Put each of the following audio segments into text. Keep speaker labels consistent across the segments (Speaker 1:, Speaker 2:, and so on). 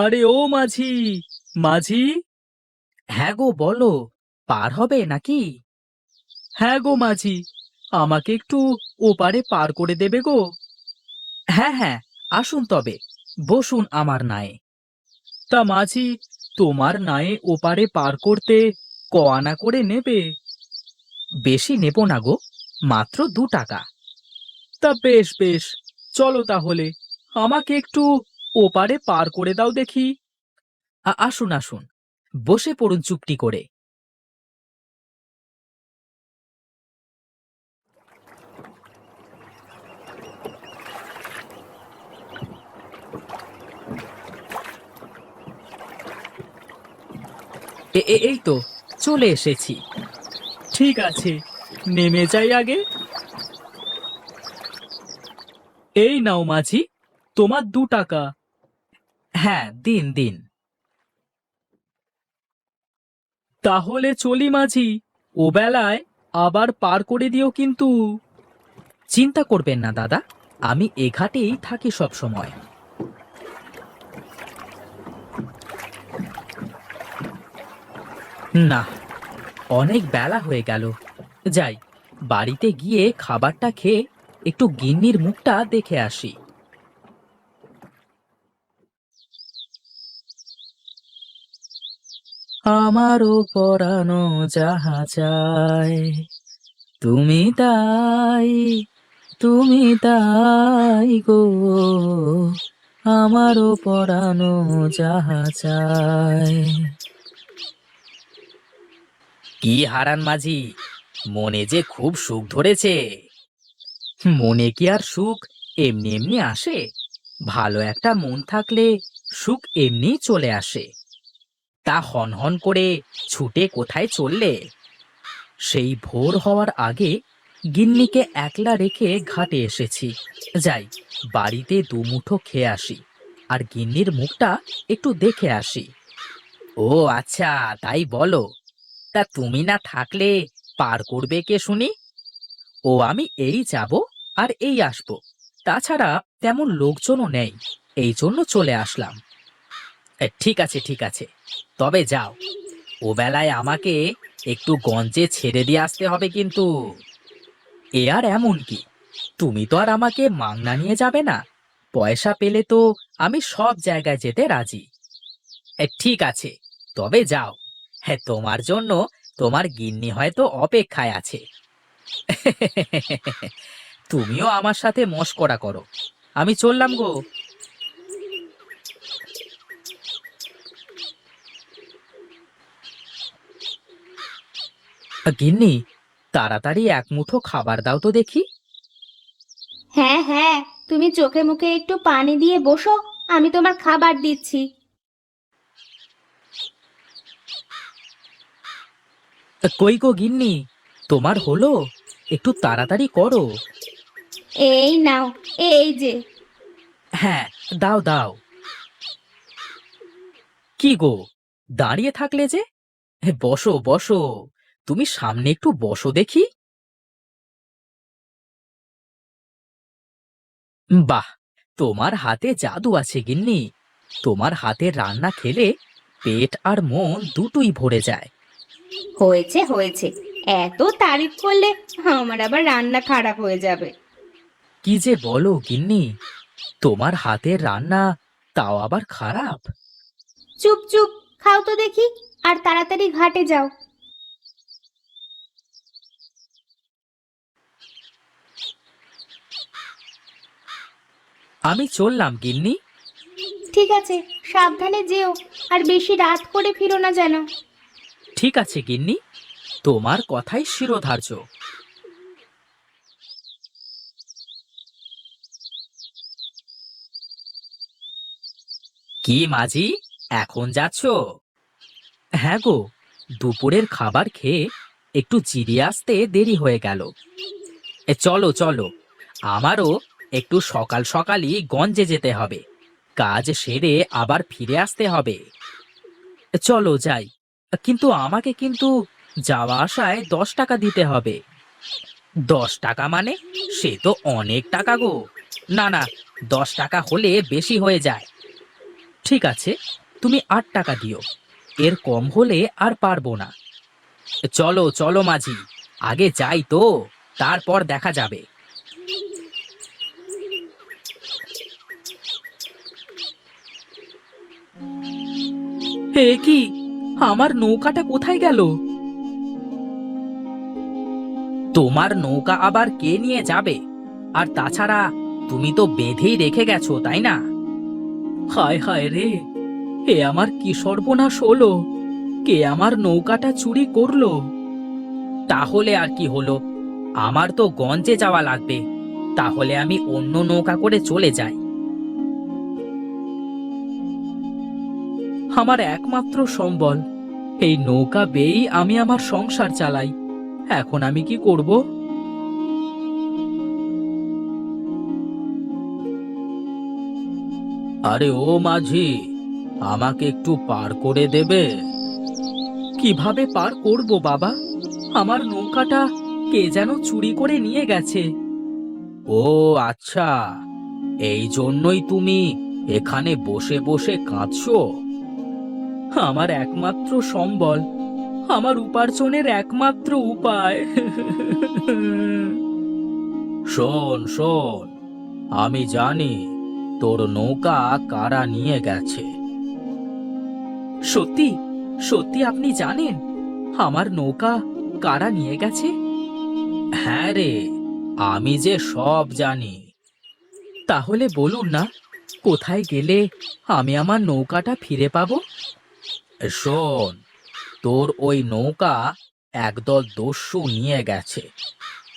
Speaker 1: আরে ও মাঝি, মাঝি। হ্যাঁ গো, বলো। পার হবে নাকি? হ্যাঁ গো মাঝি, আমাকে একটু ওপারে পার করে দেবে গো। হ্যাঁ হ্যাঁ, আসুন তবে, বসুন আমার নায়ে। তা মাঝি, তোমার নায়ে ওপারে পার করতে ক আনা করে নেবে? বেশি নেব না গো, মাত্র 2 টাকা। তা বেশ বেশ, চলো তাহলে, আমাকে একটু ওপারে পার করে দাও দেখি। আসুন আসুন, বসে পড়ুন চুপটি করে। এই তো চলে এসেছি। ঠিক আছে, নেমে যাই আগে। এই নাও মাঝি, তোমার 2 টাকা। হ্যাঁ, দিন দিন। তাহলে চলি মাঝি, ও বেলায় আবার পার করে দিও কিন্তু। চিন্তা করবেন না দাদা, আমি এ ঘাটেই থাকি সব সময়। না, অনেক বেলা হয়ে গেল। যাই, বাড়িতে গিয়ে খাবারটা খেয়ে একটু গিন্নির মুখটা দেখে আসি। আমারও পরানো যাহা চায়, তুমি তাই, তুমি তাই গো, আমারও পরানো যাহা চায়। কি হারান মাঝি, মনে যে খুব সুখ ধরেছে। মনে কি আর সুখ এমনি এমনি আসে? ভালো একটা মন থাকলে সুখ এমনি চলে আসে। তা হনহন করে ছুটে কোথায় চললে? সেই ভোর হওয়ার আগে গিন্নিকে একলা রেখে ঘাটে এসেছি। যাই, বাড়িতে দুমুঠো খেয়ে আসি, আর গিন্নির মুখটা একটু দেখে আসি। ও আচ্ছা, তাই বলো। তা তুমি না থাকলে পার করবে কে শুনি? ও আমি এই যাব আর এই আসবো, তাছাড়া তেমন লোকজনও নেই, এই জন্য চলে আসলাম। ঠিক আছে ঠিক আছে, তবে যাও, ও বেলায় আমাকে একটু গঞ্জে ছেড়ে দিয়ে আসতে হবে কিন্তু। এ আর এমন কি, তুমি তো আর আমাকে মাংনা নিয়ে যাবে না। পয়সা পেলে তো আমি সব জায়গায় যেতে রাজি। ঠিক আছে, তবে যাও। হ্যাঁ, তোমার জন্য তোমার গিন্নি হয়তো অপেক্ষায় আছে। তুমিও আমার সাথে মশকরা করো, আমি চললাম গো। গিন্নি, তাড়াতাড়ি এক মুঠো খাবার দাও তো দেখি।
Speaker 2: হ্যাঁ হ্যাঁ, তুমি চোখে মুখে একটু পানি দিয়ে বসো, আমি তোমার খাবার দিচ্ছি।
Speaker 1: কই গো গিন্নি, তোমার হলো? একটু তাড়াতাড়ি করো।
Speaker 2: এই নাও, এই যে।
Speaker 1: হ্যাঁ, দাও দাও। কি গো, দাঁড়িয়ে থাকলে যে? বসো বসো, তুমি সামনে একটু বসো দেখি। বাহ, তোমার হাতে জাদু আছে গিন্নি। তোমার হাতের রান্না খেলে পেট আর মন দুটোই ভরে যায়।
Speaker 2: হয়েছে হয়েছে, এত তারিফ করলে আমার আবার রান্না খারাপ হয়ে যাবে।
Speaker 1: কি যে বলো গিন্নি, তোমার হাতের রান্না তাও আবার খারাপ?
Speaker 2: চুপ চুপ, খাও তো দেখি, আর তাড়াতাড়ি ঘাটে যাও।
Speaker 1: আমি চললাম গিন্নি।
Speaker 2: ঠিক আছে, সাবধানে যেও, আর বেশি রাত করে ফিরো না যেন।
Speaker 1: ঠিক আছে গিন্নি, তোমার কথাই শিরোধার্য। কি মাঝি, এখন যাচ্ছ? হ্যাঁ গো, দুপুরের খাবার খেয়ে একটু জিরিয়ে আসতে দেরি হয়ে গেল। চলো চলো, আমারও একটু সকাল সকালই গঞ্জে যেতে হবে, কাজ সেরে আবার ফিরে আসতে হবে। চলো যাই, কিন্তু আমাকে কিন্তু যাওয়া আসায় 10 টাকা দিতে হবে। 10 টাকা মানে? সে তো অনেক টাকা গো। না না, 10 টাকা হলে বেশি হয়ে যায়। ঠিক আছে, তুমি 8 টাকা দিও। এর কম হলে আর পারবো না। চলো চলো মাঝি, আগে যাই তো, তারপর দেখা যাবে। হে কি, আমার নৌকাটা কোথায় গেল? তোমার নৌকা আবার কে নিয়ে যাবে? আর তাছাড়া তুমি তো বেঁধেই রেখে গেছো, তাই না? হায় হায় রে, এ আমার কি সর্বনাশ হলো! কে আমার নৌকাটা চুরি করলো? তাহলে আর কি হলো, আমার তো গঞ্জে যাওয়া লাগবে। তাহলে আমি অন্য নৌকা করে চলে যাই। আমার একমাত্র সম্বল, এই নৌকা বেয়েই আমি আমার সংসার চালাই। এখন আমি কি করব? আরে ও মাঝি, আমাকে একটু পার করে দেবে? কিভাবে পার করব বাবা? আমার নৌকাটা কে যেন চুরি করে নিয়ে গেছে। ও আচ্ছা, এই জন্যই তুমি এখানে বসে বসে কাঁদছো? আমার একমাত্র সম্বল, আমার উপার্জনের একমাত্র উপায়। শোন শোন, আমি জানি তোর নৌকা কারা নিয়ে গেছে। সত্যি? সত্যি আপনি জানেন আমার নৌকা কারা নিয়ে গেছে? হ্যাঁ রে, আমি যে সব জানি। তাহলে বলুন না, কোথায় গেলে আমি আমার নৌকাটা ফিরে পাবো? শোন, তোর ওই নৌকা একদল দস্যু নিয়ে গেছে।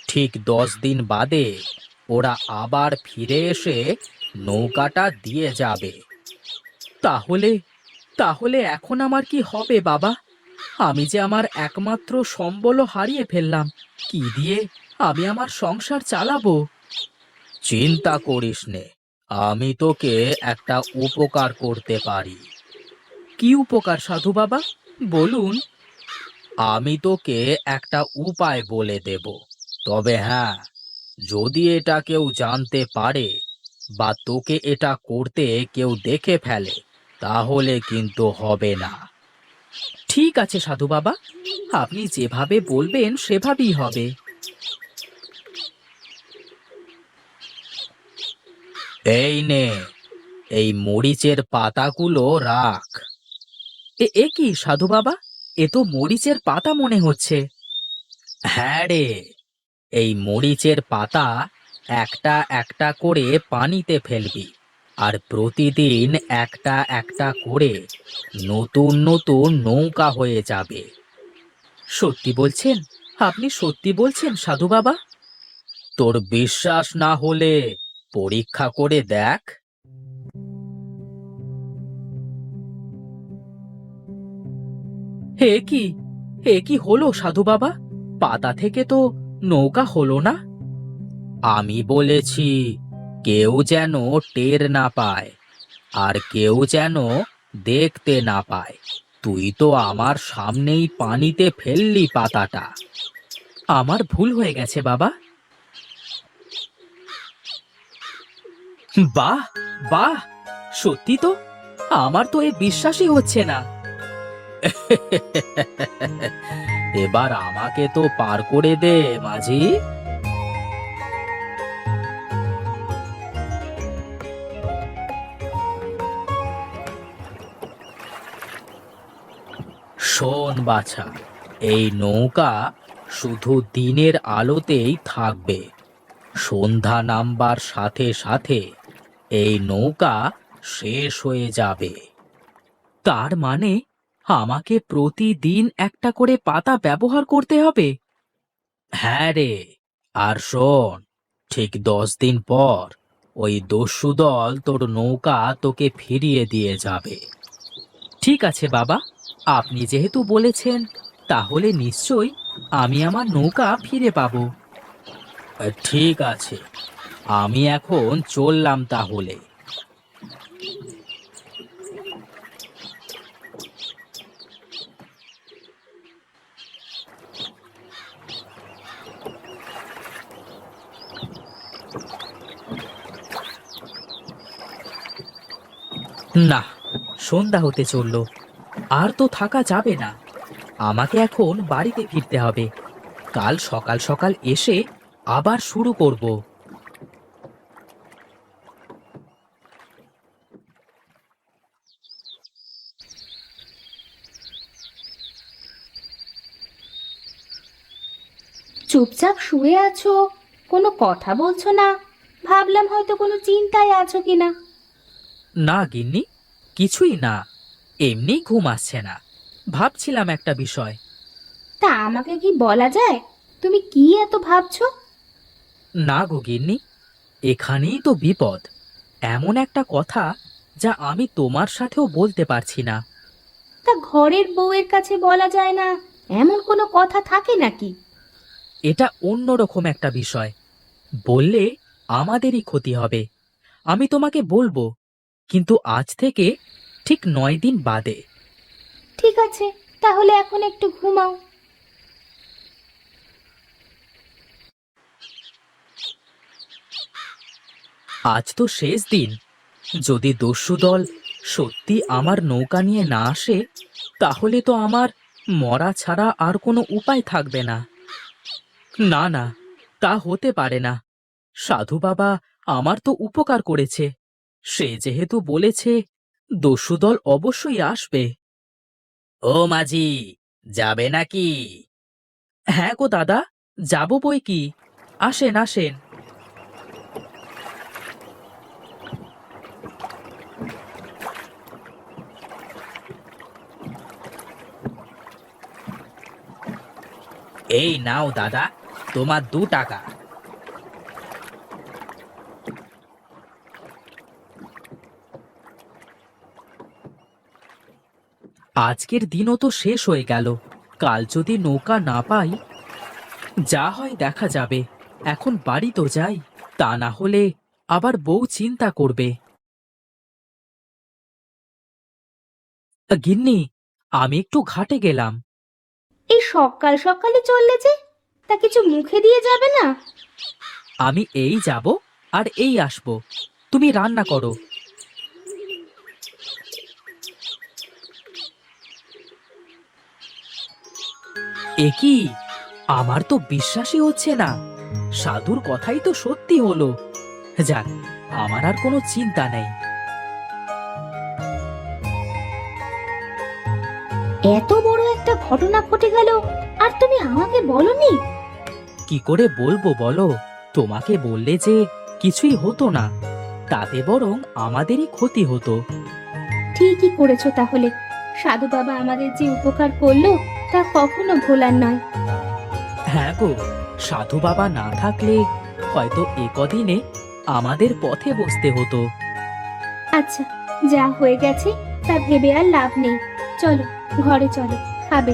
Speaker 1: ঠিক 10 দিন বাদে ওরা আবার ফিরে এসে নৌকাটা দিয়ে যাবে। তাহলে তাহলে এখন আমার কি হবে বাবা? আমি যে আমার একমাত্র সম্বলও হারিয়ে ফেললাম। কি দিয়ে আমি আমার সংসার চালাবো? চিন্তা করিস নে, আমি তোকে একটা উপকার করতে পারি। কি উপকার সাধু বাবা, বলুন। আমি তোকে একটা উপায় বলে দেব। তবে হ্যাঁ, যদি এটা কেউ জানতে পারে বা তোকে এটা করতে কেউ দেখে ফেলে, তাহলে কিন্তু হবে না। ঠিক আছে সাধু বাবা, আপনি যেভাবে বলবেন সেভাবেই হবে। এই নে, এই মরিচের পাতাগুলো রাখ। এ কি সাধু বাবা, এ তো মরিচের পাতা মনে হচ্ছে। হ্যাঁ রে, এই মরিচের পাতা একটা একটা করে পানিতে ফেলবি, আর প্রতিদিন একটা একটা করে নতুন নতুন নৌকা হয়ে যাবে। সত্যি বলছেন? আপনি সত্যি বলছেন সাধু বাবা? তোর বিশ্বাস না হলে পরীক্ষা করে দেখ। হে কি, এ কি হলো সাধু বাবা? পাতা থেকে তো নৌকা হলো না। আমি বলেছি, কেউ যেন টের না পায়, আর কেউ যেন দেখতে না পায়। তুই তো আমার সামনেই পানিতে ফেললি পাতাটা। আমার ভুল হয়ে গেছে বাবা। বাহ, বাহ, সত্যি তো! আমার তো এ বিশ্বাসই হচ্ছে না। এবার আমাকে তো পার করে দে মাঝি। শোন বাছা, এই নৌকা শুধু দিনের আলোতেই থাকবে। সন্ধ্যা নামবার সাথে সাথে এই নৌকা শেষ হয়ে যাবে। তার মানে আমাকে প্রতিদিন একটা করে পাতা ব্যবহার করতে হবে? হ্যাঁ রে, আর শোন, ঠিক 10 দিন পর ওই দস্যু দল তোর নৌকা তোকে ফিরিয়ে দিয়ে যাবে। ঠিক আছে বাবা, আপনি যেহেতু বলেছেন, তাহলে নিশ্চয়ই আমি আমার নৌকা ফিরে পাবো। ঠিক আছে, আমি এখন চললাম তাহলে। না, সন্ধ্যা হতে চললো, আর তো থাকা যাবে না। আমাকে এখন বাড়িতে ফিরতে হবে। কাল সকাল সকাল এসে আবার শুরু করব।
Speaker 2: চুপচাপ শুয়ে আছো, কোনো কথা বলছো না। ভাবলাম হয়তো কোনো চিন্তায় আছো কিনা।
Speaker 1: না গিন্নি, কিছুই না, এমনি ঘুম আসছে না, ভাবছিলাম একটা বিষয়।
Speaker 2: তা আমাকে কি বলা যায়, তুমি কি এত ভাবছো?
Speaker 1: না গো গিন্নি, এখানেই তো বিপদ। এমন একটা কথা যা আমি তোমার সাথেও বলতে পারছি না।
Speaker 2: তা ঘরের বউয়ের কাছে বলা যায় না, এমন কোনো কথা থাকে নাকি?
Speaker 1: এটা অন্যরকম একটা বিষয়, বললে আমাদেরই ক্ষতি হবে। আমি তোমাকে বলবো, কিন্তু আজ থেকে ঠিক 9 দিন বাদে।
Speaker 2: ঠিক আছে, তাহলে এখন একটু ঘুমাও।
Speaker 1: আজ তো শেষ দিন। যদি দস্যু দল সত্যি আমার নৌকা নিয়ে না আসে, তাহলে তো আমার মরা ছাড়া আর কোনো উপায় থাকবে না। না না, তা হতে পারে না। সাধু বাবা আমার তো উপকার করেছে, সে যেহেতু বলেছে দস্যু দল অবশ্যই আসবে। ও মাঝি, যাবে নাকি? হ্যাঁ গো দাদা, যাব বই কি। আসেন আসেন। এই নাও দাদা, তোমার 2 টাকা। আজকের দিনও তো শেষ হয়ে গেল। কাল যদি নৌকা না পাই, যা হয় দেখা যাবে। এখন বাড়ি তো যাই, তা না হলে আবার বউ চিন্তা করবে। গিন্নি, আমি একটু ঘাটে গেলাম।
Speaker 2: এই সকাল সকালে চললে যে, তা কিছু মুখে দিয়ে যাবে না?
Speaker 1: আমি এই যাব আর এই আসব, তুমি রান্না করো। এ কি, আমার তো বিশ্বাসই হচ্ছে না। সাধুর কথাই তো সত্যি হলো। যাক, আমার আর কোনো চিন্তা নেই।
Speaker 2: এত বড় একটা ঘটনা ঘটে গেল, আর তুমি আমাকে বলনি?
Speaker 1: কি করে বলবো বলো? তোমাকে বললে যে কিছুই হতো না, তাতে বরং আমাদেরই ক্ষতি হতো।
Speaker 2: ঠিকই করেছো তাহলে। সাধু বাবা আমাদের যে উপকার করলো, তা কখনো ভোলার নয়।
Speaker 1: হ্যাঁ গো, সাধু বাবা না থাকলে হয়তো এ কদিনে আমাদের পথে বসতে হতো।
Speaker 2: আচ্ছা, যা হয়ে গেছে তা ভেবে আর লাভ নেই। চলো, ঘরে চলো, খাবে।